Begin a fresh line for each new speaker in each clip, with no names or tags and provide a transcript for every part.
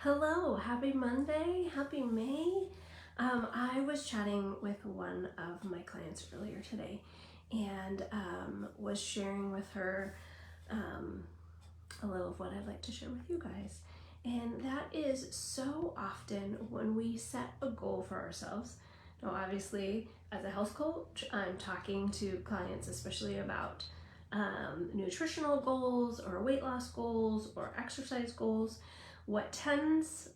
Hello, happy Monday, happy May. I was chatting with one of my clients earlier today and was sharing with her a little of what I'd like to share with you guys. And that is so often when we set a goal for ourselves. Now, obviously, as a health coach, I'm talking to clients, especially about nutritional goals or weight loss goals or exercise goals. What tends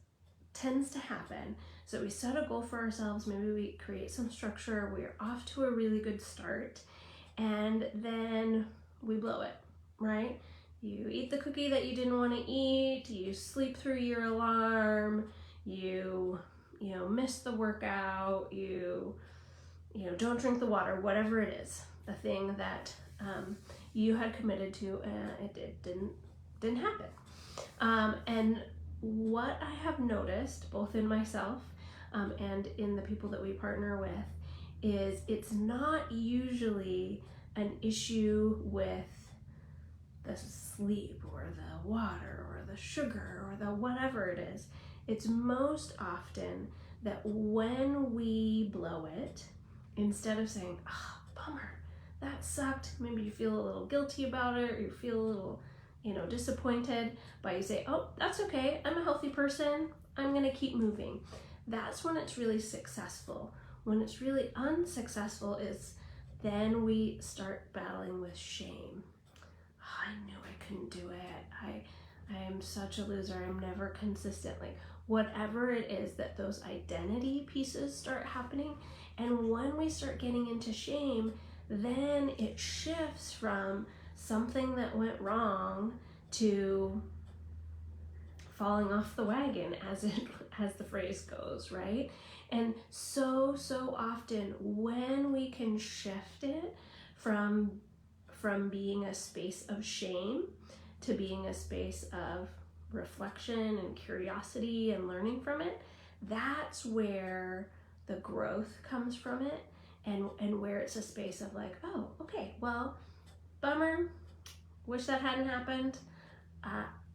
to happen, so we set a goal for ourselves, maybe we create some structure, we're off to a really good start, and then we blow it, right? You eat the cookie that you didn't want to eat, you sleep through your alarm, you miss the workout, you don't drink the water, whatever it is, the thing that you had committed to, it didn't happen. And what I have noticed, both in myself and in the people that we partner with, is it's not usually an issue with the sleep or the water or the sugar or the whatever it is. It's most often that when we blow it, instead of saying, oh, bummer, that sucked, maybe you feel a little guilty about it, or you feel a little disappointed, but you say, oh, that's okay, I'm a healthy person, I'm gonna keep moving. That's when it's really successful. When it's really unsuccessful is then we start battling with shame. Oh, I knew I couldn't do it. I am such a loser. I'm never consistent. Like whatever it is, that those identity pieces start happening. And when we start getting into shame, then it shifts from something that went wrong to falling off the wagon, as the phrase goes, right? And so often when we can shift it from being a space of shame to being a space of reflection and curiosity and learning from it, that's where the growth comes from it, and where it's a space of like, oh, okay, well, bummer, wish that hadn't happened.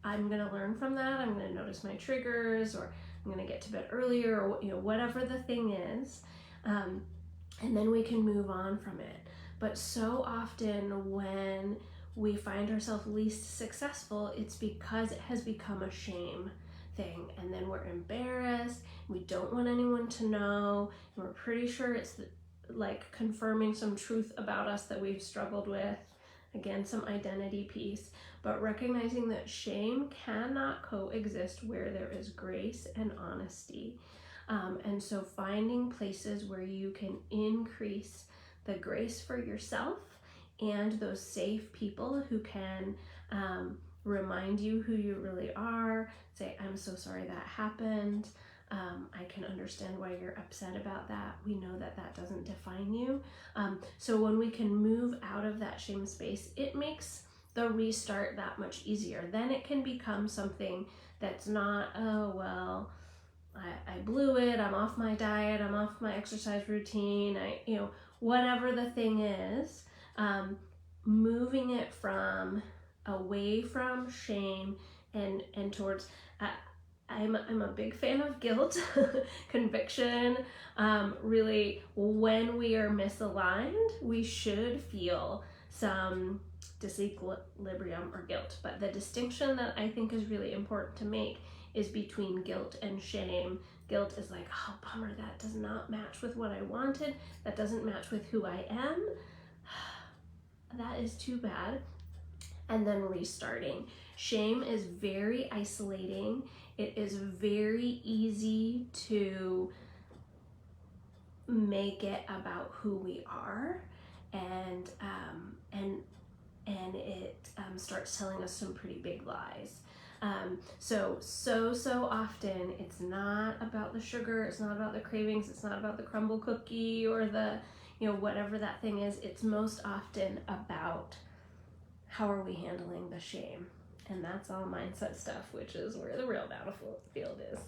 I'm gonna learn from that. I'm gonna notice my triggers, or I'm gonna get to bed earlier, or whatever the thing is, and then we can move on from it. But so often when we find ourselves least successful, it's because it has become a shame thing, and then we're embarrassed, we don't want anyone to know, and we're pretty sure it's like confirming some truth about us that we've struggled with. Again, some identity piece, but recognizing that shame cannot coexist where there is grace and honesty. And so finding places where you can increase the grace for yourself and those safe people who can remind you who you really are, say, I'm so sorry that happened. I can understand why you're upset about that. We know that that doesn't define you. So when we can move out of that shame space, it makes the restart that much easier. Then it can become something that's not, oh, well, I blew it, I'm off my diet, I'm off my exercise routine, whatever the thing is, moving it from away from shame and towards, I'm a big fan of guilt, conviction. Really, when we are misaligned, we should feel some disequilibrium or guilt. But the distinction that I think is really important to make is between guilt and shame. Guilt is like, oh, bummer, that does not match with what I wanted. That doesn't match with who I am. That is too bad. And then restarting. Shame is very isolating. It is very easy to make it about who we are, and it starts telling us some pretty big lies. So often it's not about the sugar, it's not about the cravings, it's not about the crumble cookie or the whatever that thing is. It's most often about how are we handling the shame. And that's all mindset stuff, which is where the real battlefield is.